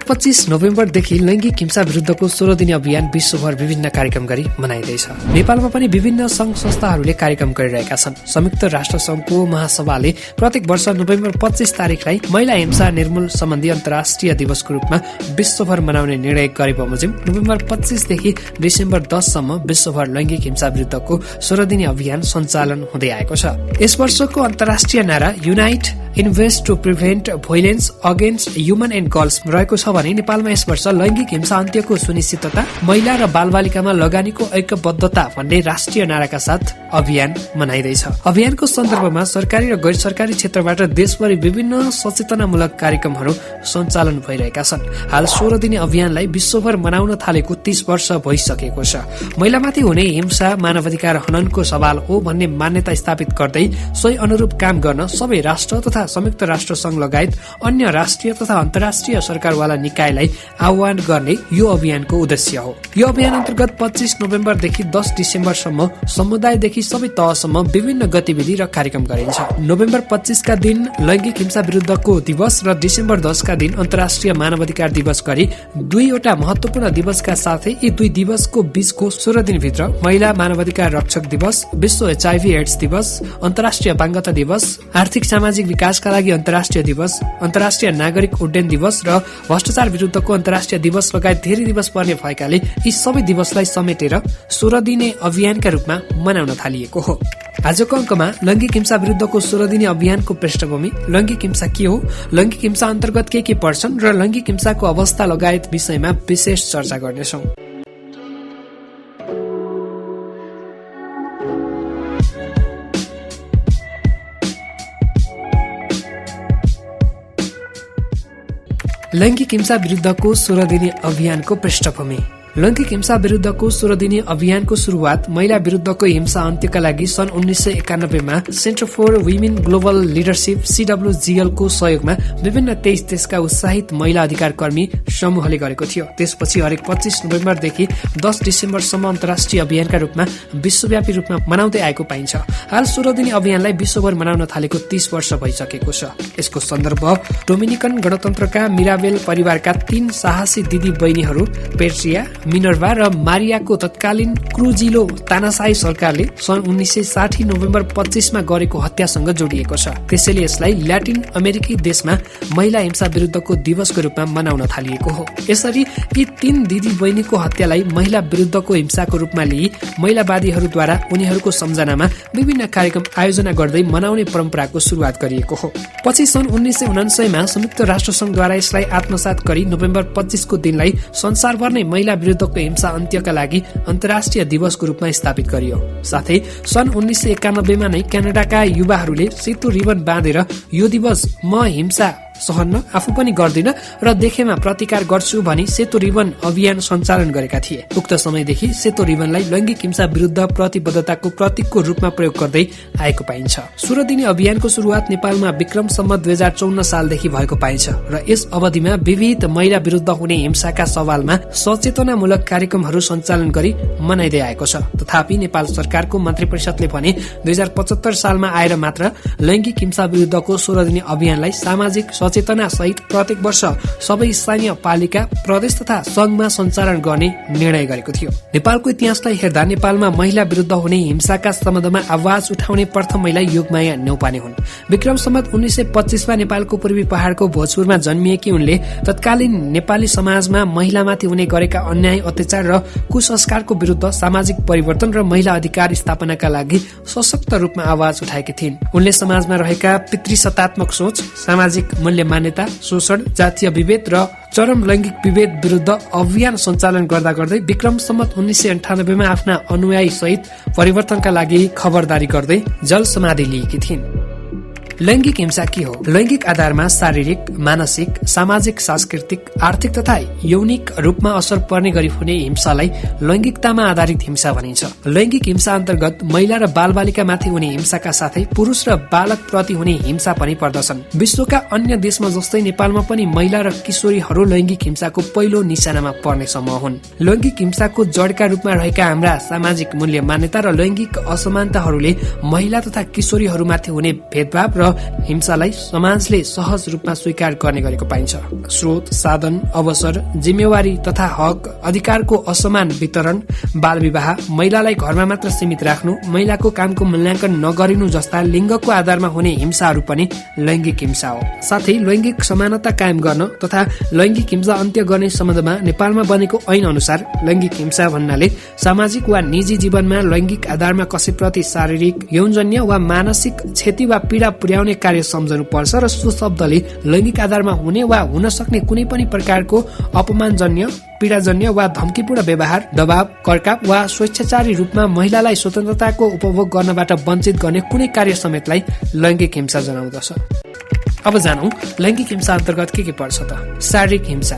25 नोभेम्बरदेखि लैंगिक हिंसा विरुद्धको 16 दिने अभियान विश्वभर विभिन्न कार्यक्रम गरी मनाइँदैछ। नेपालमा पनि विभिन्न संघ संस्थाहरूले कार्यक्रम गरिरहेका छन्। संयुक्त राष्ट्र संघको महासभाले प्रत्येक वर्ष नोभेम्बर 25 तारिकलाई महिला हिंसा निर्मूल सम्बन्धी अन्तर्राष्ट्रिय दिवसको रूपमा विश्वभर मनाउने निर्णय गरे बमोजिम नोभेम्बर 25 देखि डिसेम्बर 10 सम्म विश्वभर लैंगिक हिंसा विरुद्धको 16 दिने अभियान सञ्चालन हुँदै आएको छ। यस वर्षको अन्तर्राष्ट्रिय नारा unite invest to prevent violence against human and girls रहेको छ भने नेपालमा यस वर्ष लैंगिक हिंसा अन्त्यको सुनिश्चितता, महिला र बालबालिकामा लगानीको ऐक्यबद्धता भन्ने राष्ट्रिय नाराका साथ अभियान मनाइँदैछ। अभियानको सन्दर्भमा सरकारी र गैर सरकारी क्षेत्रबाट देशभरि विभिन्न सचेतनामूलक कार्यक्रमहरू सञ्चालन भइरहेका छन्। हाल 16 दिने अभियानलाई विश्वभर मनाउन थालेको 30 वर्ष भइसकेको छ। महिलामाथि हुने हिंसा मानवाधिकार हननको सवाल हो भन्ने मान्यता स्थापित गर्दै सोही अनुरूप काम गर्न सबै राष्ट्र तथा संयुक्त राष्ट्र संघ लगायत अन्य राष्ट्रिय तथा अन्तर्राष्ट्रिय सरकारवाला निकायलाई आह्वान गर्ने यो अभियानको उद्देश्य हो। यो अभियान अन्तर्गत 25 नोभेम्बरदेखि 10 डिसेम्बरसम्म समुदायदेखि सबै तहसम्म विभिन्न गतिविधि र कार्यक्रम गरिन्छ। नोभेम्बर 25 का दिन लैंगिक हिंसा विरुद्धको दिवस र डिसेम्बर 10 का दिन अन्तर्राष्ट्रिय मानवाधिकार दिवस गरी दुईवटा महत्वपूर्ण दिवसका साथै यी दुई दिवसको बीचको 16 दिनभित्र महिला मानवाधिकार रक्षक दिवस, विश्व HIV एड्स दिवस, अन्तर्राष्ट्रिय अपाङ्गता दिवस, आर्थिक सामाजिक विकासका लागि अन्तर्राष्ट्रिय दिवस, अन्तर्राष्ट्रिय नागरिक उड्डयन दिवस र भ्रष्टाचार विरुद्धको अन्तर्राष्ट्रिय दिवस लगायत धेरै दिवस पर्ने भएकाले यी सबै दिवसलाई समेटेर 16 दिने अभियानका रूपमा मनाउन थालिएको हो। आजको अङ्कमा लैंगिक हिंसा विरुद्धको 16 दिने अभियानको पृष्ठभूमि, लैंगिक हिंसा के हो, लैंगिक हिंसा अन्तर्गत के पर्छन् र लैंगिक हिंसाको अवस्था लगायत विषयमा विशेष चर्चा गर्नेछौँ। लैंगिक हिंसा विरुद्धको 16 दिने अभियानको पृष्ठभूमि। लैंगिक हिंसा विरुद्धको 16 दिने अभियानको शुरूआत महिला विरुद्धको हिंसा अन्त्यका लागि सन् 1991 मा centre for women global leadership CWGL को सहयोगमा विभिन्न 23 देशका उत्साहित महिला अधिकार कर्मी समूहले गरेको थियो। त्यसपछि हरेक 25 नोभेम्बरदेखि 10 डिसेम्बरसम्म अन्तर्राष्ट्रिय अभियानका रूपमा विश्वव्यापी रूपमा मनाउँदै आएको पाइन्छ। हाल 16 दिने अभियानलाई विश्वभर मनाउन थालेको 30 वर्ष भइसकेको छ। यसको सन्दर्भ डोमिनिकन गणतन्त्रका मिराबेल परिवारका 3 साहसी दिदी बहिनीहरू पेट्रिया, मिनर्भा र मारियाको तत्कालीन क्रुजिलो तानाशाही सरकारले सन् 1960 नोभेम्बर 25 मा गरेको हत्यासँग जोडिएको छ। त्यसैले यसलाई ल्याटिन अमेरिकी देशमा महिला हिंसा विरुद्धको दिवसको रूपमा मनाउन थालिएको हो। यसरी यी 3 दिदी बहिनीको हत्यालाई महिला विरुद्धको हिंसाको रूपमा लिई महिलावादीहरूद्वारा उनीहरूको सम्झनामा विभिन्न कार्यक्रम आयोजना गर्दै मनाउने परम्पराको सुरुवात गरिएको हो। पछि सन् 1999 मा संयुक्त राष्ट्र संघद्वारा यसलाई आत्मसात गरी नोभेम्बर 25 को दिनलाई संसारभर नै महिला विरुद्धको हिंसा अन्त्यका लागि अन्तर्राष्ट्रिय दिवसको रूपमा स्थापित गरियो। साथै सन् 1991 मा नै क्यानाडाका युवाहरूले सेतो रिबन बाँधेर यो दिवस म हिंसा सहन्न, आफू पनि गर्दिन र देखेमा प्रतिकार गर्छु भनी सेतो रिबन अभियान सञ्चालन गरेका थिए। उक्त समयदेखि सेतो रिबनलाई लैंगिक हिंसा विरुद्ध प्रतिबद्धताको प्रतीकको रूपमा प्रयोग गर्दै आएको पाइन्छ। 16 दिने अभियानको सुरुवात नेपालमा विक्रम सम्वत 2054 सालदेखि भएको पाइन्छ र यस अवधिमा विविध महिला विरुद्ध हुने हिंसाका सवालमा सचेतनामूलक कार्यक्रमहरू सञ्चालन गरी मनाइदै आएको छ। तथापि नेपाल सरकारको मन्त्री परिषदले भने 2075 सालमा आएर मात्र लैंगिक हिंसा विरुद्धको 16 दिने अभियानलाई सामाजिक सचेतना सहित प्रत्येक वर्ष सबै स्थानीय पालिका, प्रदेश तथा संघमा सञ्चालन गर्ने निर्णय गरेको थियो। नेपालको इतिहासलाई हेर्दा नेपालमा महिला विरुद्ध हुने हिंसाका सम्बन्धमा आवाज उठाउने प्रथम महिला योगमाया न्यौपाने हुन्। विक्रम सम्वत 1925 मा नेपालको पूर्वी पहाड़को भोजपुरमा जन्मिएकी उनले तत्कालीन नेपाली समाजमा महिलामाथि हुने गरेका अन्याय, अत्याचार र कुसंस्कारको विरुद्ध सामाजिक परिवर्तन र महिला अधिकार स्थापनाका लागि सशक्त रूपमा आवाज उठाएकी थिइन्। उनले समाजमा रहेका पितृसत्तात्मक सोच, सामाजिक मूल्य मान्यता, शोषण, जातीय विभेद र चरम लैंगिक विभेद विरुद्ध अभियान सञ्चालन गर्दा गर्दै विक्रम सम्वत 1998 मा आफ्ना अनुयायी सहित परिवर्तनका लागि खबरदारी गर्दै जल समाधि लिएकी थिइन्। लैंगिक हिंसा के हो? लैंगिक आधारमा शारीरिक, मानसिक, सामाजिक, सांस्कृतिक, आर्थिक तथा यौनिक रूपमा असर पर्ने गरी हुने हिंसालाई लैंगिकतामा आधारित हिंसा भनिन्छ। लैंगिक हिंसा अन्तर्गत महिला र बालबालिका माथि हुने हिंसाका साथै पुरुष र बालक प्रति हुने हिंसा पनि पर्दछन्। विश्वका अन्य देशमा जस्तै नेपालमा पनि महिला र किशोरीहरू लैंगिक हिंसाको पहिलो निशानामा पर्ने समूह हुन्। लैंगिक हिंसाको जडका रूपमा रहेका हाम्रा सामाजिक मूल्य मान्यता र लैंगिक असमानताहरूले महिला तथा किशोरीहरूमाथि हुने भेदभाव र र हिंसालाई समाजले सहज रूपमा स्वीकार गर्ने गरेको पाइन्छ। स्रोत, साधन, अवसर, जिम्मेवारी तथा हक, अधिकारको असमान वितरण, बाल विवाह, महिलालाई घरमा मात्र सीमित राख्नु, महिलाको कामको मूल्याङ्कन नगरिनु जस्ता लिङ्गको आधारमा हुने हिंसाहरू पनि लैङ्गिक हिंसा हो। साथै लैङ्गिक समानता कायम गर्न तथा लैङ्गिक हिंसा अन्त्य गर्ने सम्बन्धमा नेपालमा बनेको ऐन अनुसार लैङ्गिक हिंसा भन्नाले सामाजिक वा निजी जीवनमा लैङ्गिक आधारमा कसैप्रति शारीरिक, यौनजन्य वा मानसिक क्षति वा पीडा पुर्याउने कार्य सम्झनु पर्छ र सो शब्दले लैङ्गिक आधारमा हुने वा हुन सक्ने कुनै पनि प्रकारको अपमानजन्य, पीडाजन्य वा धम्कीपूर्ण व्यवहार, दबाव, करकाप वा स्वेच्छाचारी रूपमा महिलालाई स्वतन्त्रताको उपभोग गर्नबाट वञ्चित गर्ने कुनै कार्य समेतलाई लैङ्गिक हिंसा जनाउँदछ। अब जानौं लैङ्गिक हिंसा अन्तर्गत के पर्छ त। शारीरिक हिंसा,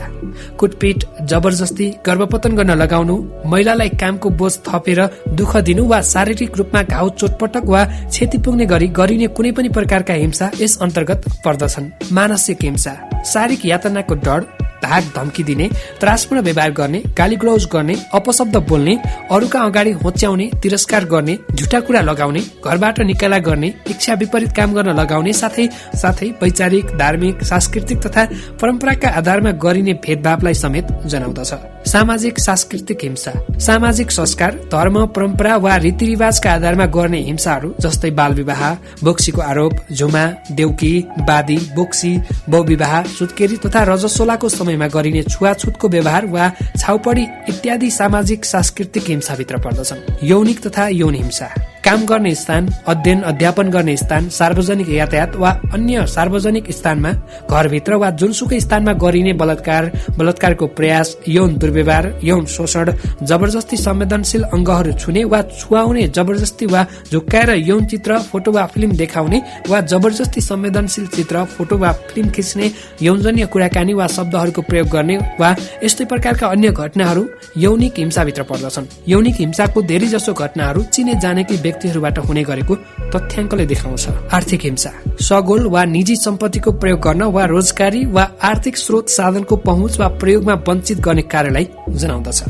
कुटपिट, जबरजस्ती, गर्भपतन गर्न लगाउनु, महिलालाई कामको बोझ थपेर दुःख दिनु वा शारीरिक रूपमा घाउ, चोटपटक वा क्षति पुग्ने गरी गरिने कुनै पनि प्रकारका हिंसा यस अन्तर्गत पर्दछन्। मानसिक हिंसा, शारीरिक यातनाको डर, धाक धम्की दिने, त्रासपूर्ण व्यवहार गर्ने, गाली गलौज गर्ने, अपशब्द बोल्ने, अरूका अगाडि होच्याउने, तिरस्कार गर्ने, झुटा कुरा लगाउने, घरबाट निकाला गर्ने, इच्छा विपरीत काम गर्न लगाउने, साथै वैचारिक, धार्मिक, सांस्कृतिक तथा परम्पराका आधारमा गरिने भेदभावलाई समेत जनाउँदछ। सामाजिक सांस्कृतिक हिंसा, सामाजिक संस्कार, धर्म, परम्परा वा रीतिरिवाजका आधारमा गर्ने हिंसाहरू जस्तै बाल विवाह, बोक्सीको आरोप, झुमा, देउकी, बादी, बोक्सी, बहुविवाह, सुत्केरी तथा रजस्वलाको समयमा गरिने छुवाछुतको व्यवहार वा छाउपडी इत्यादि सामाजिक सांस्कृतिक हिंसाभित्र पर्दछन्। यौनिक तथा यौन हिंसा, काम गर्ने स्थान, अध्ययन अध्यापन गर्ने स्थान, सार्वजनिक यातायात वा अन्य सार्वजनिक स्थानमा, घरभित्र वा जुनसुकै स्थानमा गरिने बलात्कारको प्रयास, यौन दुर्व्यवहार, यौन शोषण, जबरजस्ती संवेदनशील अंगहरू छुने वा छुवाउने, जबरजस्ती वा झुक्काएर यौन चित्र, फोटो वा फिल्म देखाउने वा जबरजस्ती संवेदनशील चित्र, फोटो वा फिल्म खिच्ने, यौनजन्य कुराकानी वा शब्दहरूको प्रयोग गर्ने वा यस्तै प्रकारका अन्य घटनाहरू यौनिक हिंसाभित्र पर्दछन्। यौनिक हिंसाको धेरै जसो घटनाहरू चिने जानेकै व्यक्तिहरूबाट हुने गरेको तथ्याङ्कले देखाउँछ। आर्थिक हिंसा, सगोल वा निजी सम्पत्तिको प्रयोग गर्न वा रोजगारी वा आर्थिक स्रोत साधनको पहुँच वा प्रयोगमा वञ्चित गर्ने कार्यलाई जनाउँदछ।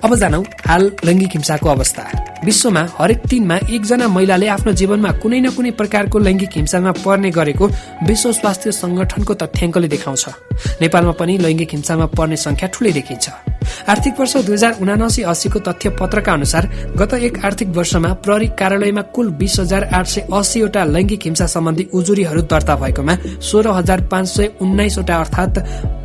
अब जानौ हाल लैङ्गिक हिंसाको अवस्था। विश्वमा हरेक 3 मा 1 जना महिलाले आफ्नो जीवनमा कुनै न कुनै प्रकारको लैङ्गिक हिंसामा पर्ने गरेको विश्व स्वास्थ्य संगठनको तथ्याङ्कले देखाउँछ। नेपालमा पनि लैङ्गिक हिंसामा पर्ने संख्या ठूलै देखिन्छ। आर्थिक वर्ष 2079-80 को तथ्य पत्रका अनुसार गत एक आर्थिक वर्षमा प्रहरी कार्यालयमा कुल 20,880 वटा लैङ्गिक हिंसा सम्बन्धी उजुरीहरू दर्ता भएकोमा 16,519 वटा अर्थात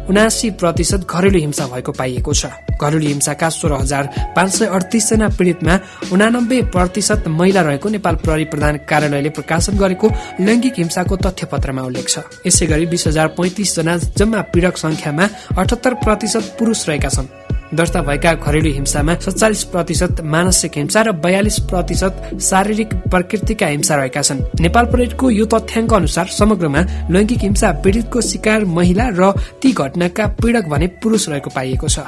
79% घरेलु हिंसा भएको पाइएको छ। घरेलु हिंसाका 16,538 जना पीड़ितमा 89% महिला रहेको नेपाल प्रहरी प्रधान कार्यालयले प्रकाशन गरेको लैङ्गिक हिंसाको तथ्य पत्रमा उल्लेख छ। यसैगरी 20,035 जना जम्मा पीड़क संख्यामा 78% पुरुष रहेका छन्। दर्ता भएका घरेलु हिंसामा 47% मानसिक हिंसा र 42% शारीरिक प्रकृतिका हिंसा रहेका छन्। नेपाल प्रहरीको यो तथ्याङ्क अनुसार समग्रमा लैङ्गिक हिंसा पीड़ितको शिकार महिला र ती घटनाका पीड़क भने पुरुष रहेको पाइएको छ।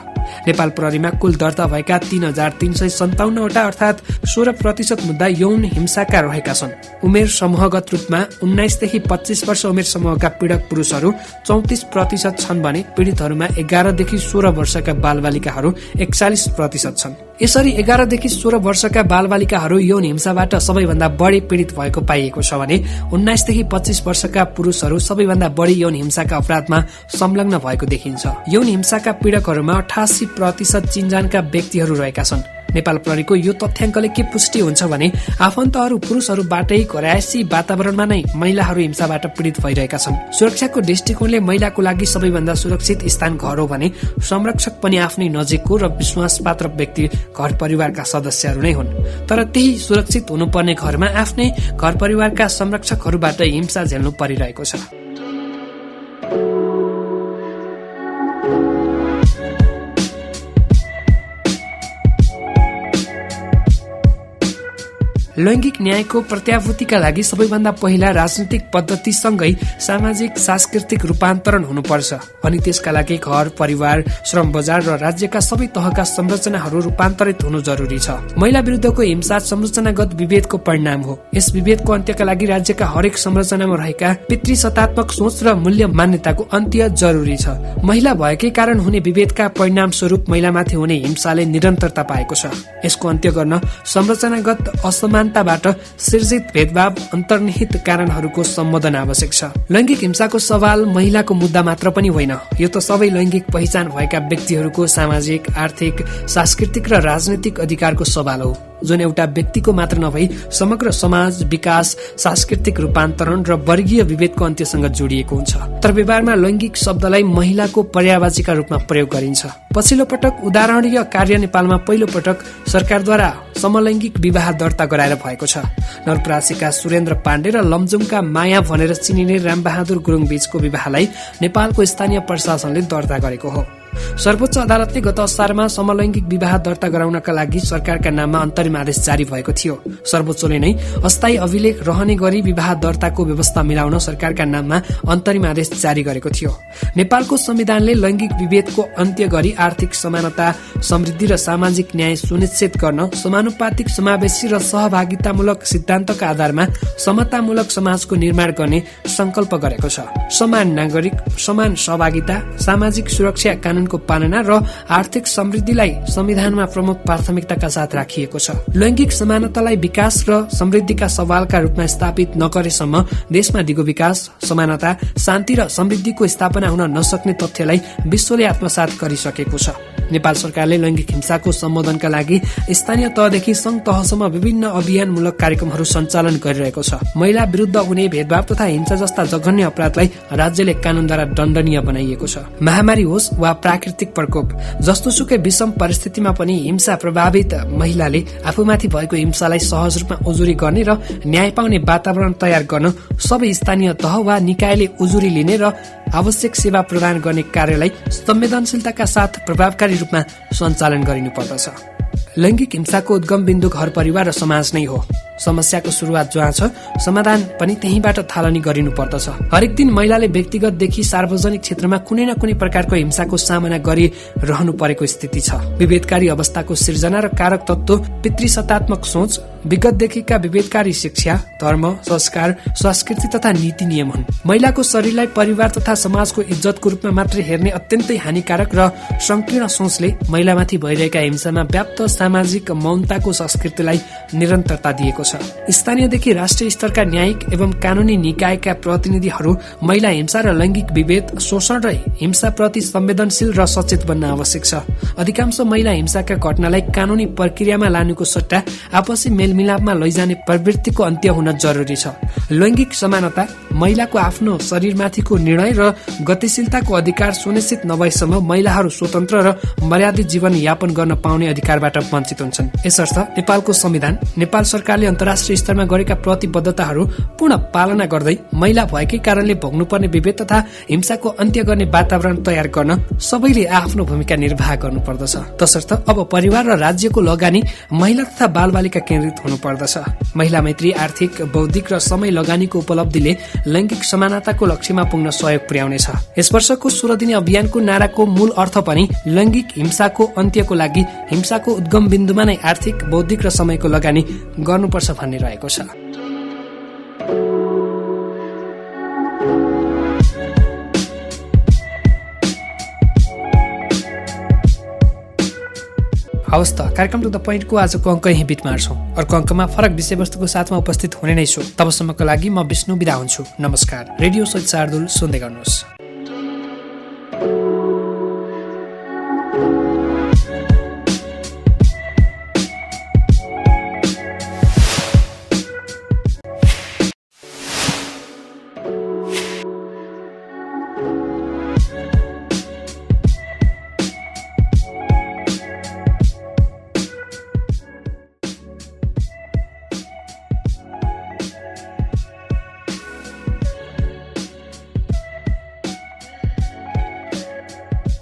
नेपाल प्रहरीमा कुल दर्ता भएका 3,357 वटा अर्थात 16% मुद्दा यौन हिंसाका रहेका छन्। उमेर समूहगत रूपमा 19 देखि 25 वर्ष उमेर समूहका पीड़क पुरुषहरू 34% छन् भने पीड़ितहरूमा 11 देखि 16 वर्षका बालबालिकाहरू 41% छन्। यसरी 11 देखि 16 वर्षका बालबालिकाहरू यौन हिंसाबाट सबैभन्दा बढी पीड़ित भएको पाइएको छ भने 19 देखि 25 वर्षका पुरुषहरू सबैभन्दा बढी यौन हिंसाका अपराधमा संलग्न भएको देखिन्छ। यौन हिंसाका पीड़कहरूमा 88% चिन्जानका व्यक्तिहरू रहेका छन्। नेपाल प्रहरीको यो तथ्याङ्कले के पुष्टि हुन्छ भने आफन्तहरू पुरुषहरूबाटै घरायसी वातावरणमा नै महिलाहरू हिंसाबाट पीड़ित भइरहेका छन्। सुरक्षाको दृष्टिकोणले महिलाको लागि सबैभन्दा सुरक्षित स्थान घर हो भने संरक्षक पनि आफ्नै नजिकको र विश्वासपात्र व्यक्ति घर परिवारका सदस्यहरू नै हुन्। तर त्यही सुरक्षित हुनुपर्ने घरमा आफ्नै घर परिवारका संरक्षकहरूबाट हिंसा झेल्नु परिरहेको छ। लैङ्गिक न्यायको प्रत्याभूतिका लागि सबैभन्दा पहिला राजनीतिक पद्धतिसँगै सामाजिक सांस्कृतिक रूपान्तरण हुनुपर्छ अनि त्यसका लागि घर, परिवार, श्रम बजार र राज्यका सबै तहका संरचनाहरू रूपान्तरित हुनु जरुरी छ। महिला विरुद्धको हिंसा संरचनागत विभेदको परिणाम हो। यस विभेदको अन्त्यका लागि राज्यका हरेक संरचनामा रहेका पितृसत्तात्मक सोच र मूल्य मान्यताको अन्त्य जरुरी छ। महिला भएकै कारण हुने विभेदका परिणाम स्वरूप महिलामाथि हुने हिंसाले निरन्तरता पाएको छ। यसको अन्त्य गर्न संरचनागत असमानताबाट सिर्जित भेदभाव अन्तर्निहित कारणहरूको सम्बोधन आवश्यक छ। लैङ्गिक हिंसाको सवाल महिलाको मुद्दा मात्र पनि होइन, यो त सबै लैङ्गिक पहिचान भएका व्यक्तिहरूको सामाजिक, आर्थिक, सांस्कृतिक र राजनैतिक अधिकारको सवाल हो, जुन एउटा व्यक्तिको मात्र नभई समग्र समाज विकास, सांस्कृतिक रूपान्तरण र वर्गीय विभेदको अन्त्यसँग जोडिएको हुन्छ। तर व्यवहारमा लैङ्गिक शब्दलाई महिलाको पर्यायवाचीका रूपमा प्रयोग गरिन्छ। पछिल्लो पटक उदाहरणीय कार्य नेपालमा पहिलो पटक सरकारद्वारा समलैङ्गिक विवाह दर्ता गराएर भएको छ। नवलपरासीका सुरेन्द्र पाण्डे र लमजुङका माया भनेर चिनिने रामबहादुर गुरुङ बीचको विवाहलाई नेपालको स्थानीय प्रशासनले दर्ता गरेको हो। सर्वोच्च अदालतले गत असारमा समलैङ्गिक विवाह दर्ता गराउनका लागि सरकारका नाममा अन्तरिम आदेश जारी भएको थियो। सर्वोच्चले नै अस्थायी अभिलेख रहने गरी विवाह दर्ताको व्यवस्था मिलाउन सरकारका नाममा अन्तरिम आदेश जारी गरेको थियो। नेपालको संविधानले लैङ्गिक विभेदको अन्त्य गरी आर्थिक समानता, समृद्धि र सामाजिक न्याय सुनिश्चित गर्न समानुपातिक, समावेशी र सहभागितामूलक सिद्धान्तका आधारमा समतामूलक समाजको निर्माण गर्ने संकल्प गरेको छ। समान नागरिक, समान सहभागिता, सामाजिक सुरक्षा कानूनको पालना र आर्थिक समृद्धिलाई संविधानमा प्रमुख प्राथमिकताका साथ राखिएको छ। लैङ्गिक समानतालाई विकास र समृद्धिका सवालका रूपमा स्थापित नगरेसम्म देशमा दिगो विकास, समानता, शान्ति र समृद्धिको स्थापना हुन नसक्ने तथ्यलाई विश्वले आत्मसात गरिसकेको छ। नेपाल सरकारले लैङ्गिक हिंसाको सम्बोधनका लागि स्थानीय तहदेखि संघ तहसम्म विभिन्न अभियानमूलक कार्यक्रमहरू सञ्चालन गरिरहेको छ। महिला विरुद्ध हुने भेदभाव तथा हिंसा जस्ता जघन्य अपराधलाई राज्यले कानूनद्वारा दण्डनीय बनाइएको छ। महामारी होस् वा प्राकृतिक प्रकोप, जस्तोसुकै विषम परिस्थितिमा पनि हिंसा प्रभावित महिलाले आफूमाथि भएको हिंसालाई सहज रूपमा उजुरी गर्ने र न्याय पाउने वातावरण तयार गर्न सबै स्थानीय तह वा निकायले उजुरी लिने र आवश्यक सेवा प्रदान गर्ने कार्यलाई संवेदनशीलताका साथ प्रभावकारी रूपमा सञ्चालन गरिनुपर्दछ। लैङ्गिक हिंसाको उद्गम बिन्दु घर, परिवार र समाज नै हो। समस्याको सुरुवात जहाँ छ, समाधान पनि त्यहीबाट थालनी गरिनु पर्दछ। हरेक दिन महिलाले व्यक्तिगतदेखि सार्वजनिक क्षेत्रमा कुनै न कुनै प्रकारको हिंसाको सामना गरिरहनु परेको स्थिति छ। विभेदकारी अवस्थाको सिर्जना र कारक तत्त्व पितृसत्तात्मक सोच, विगतदेखिका विभेदकारी शिक्षा, धर्म, संस्कार, संस्कृति तथा नीति नियम हुन्। महिलाको शरीरलाई परिवार तथा समाजको इज्जतको रूपमा मात्रै हेर्ने अत्यन्तै हानिकारक र संकीर्ण सोचले महिलामाथि भइरहेका हिंसामा व्याप्त सामाजिक मौनताको संस्कृतिलाई निरन्तरता दिएको छ। स्थानीयदेखि राष्ट्रिय स्तरका न्यायिक एवं कानूनी निकायका प्रतिनिधिहरू महिला हिंसा र लैङ्गिक विभेद, शोषण र हिंसाप्रति संवेदनशील र सचेत बन्न आवश्यक छ। अधिकांश महिला हिंसाका घटनालाई कानूनी प्रक्रियामा लानुको सट्टा आपसी मेलमिलापमा लैजाने प्रवृत्तिको अन्त्य हुन जरुरी छ। लैङ्गिक समानता, महिलाको आफ्नो शरीरमाथिको निर्णय र गतिशीलताको अधिकार सुनिश्चित नभएसम्म महिलाहरू स्वतन्त्र र मर्यादित जीवन यापन गर्न पाउने अधिकारबाट वञ्चित हुन्छन्। यसर्थ नेपालको संविधान, नेपाल सरकारले अन्तर्राष्ट्रिय स्तरमा गरेका प्रतिबद्धताहरू पूर्ण पालना गर्दै महिला भएकै कारणले भोग्नुपर्ने विभेद तथा हिंसाको अन्त्य गर्ने वातावरण तयार गर्न सबैले आफ्नो भूमिका निर्वाह गर्नुपर्दछ। तसर्थ अब परिवार र राज्यको लगानी महिला तथा बालबालिका केन्द्रित हुनुपर्दछ। महिला मैत्री आर्थिक, बौद्धिक र समय लगानीको उपलब्धिले लैङ्गिक समानताको लक्ष्यमा पुग्न सहयोग पुर्याउनेछ। यस वर्षको 16 दिने अभियानको नाराको मूल अर्थ पनि लैङ्गिक हिंसाको अन्त्यको लागि हिंसाको उद्गम बिन्दुमा नै आर्थिक, बौद्धिक र समयको लगानी गर्नुपर्छ भन्ने रहेको छ। हवस् त, कार्यक्रम टु द पोइन्टको आजको अङ्क यही बिट मार्छौँ। अर्को अङ्कमा फरक विषयवस्तुको साथमा उपस्थित हुने नै छु। तबसम्मको लागि म विष्णु बिदा हुन्छु। नमस्कार। रेडियो सोच शार्दुल सुन्दै गर्नुहोस्।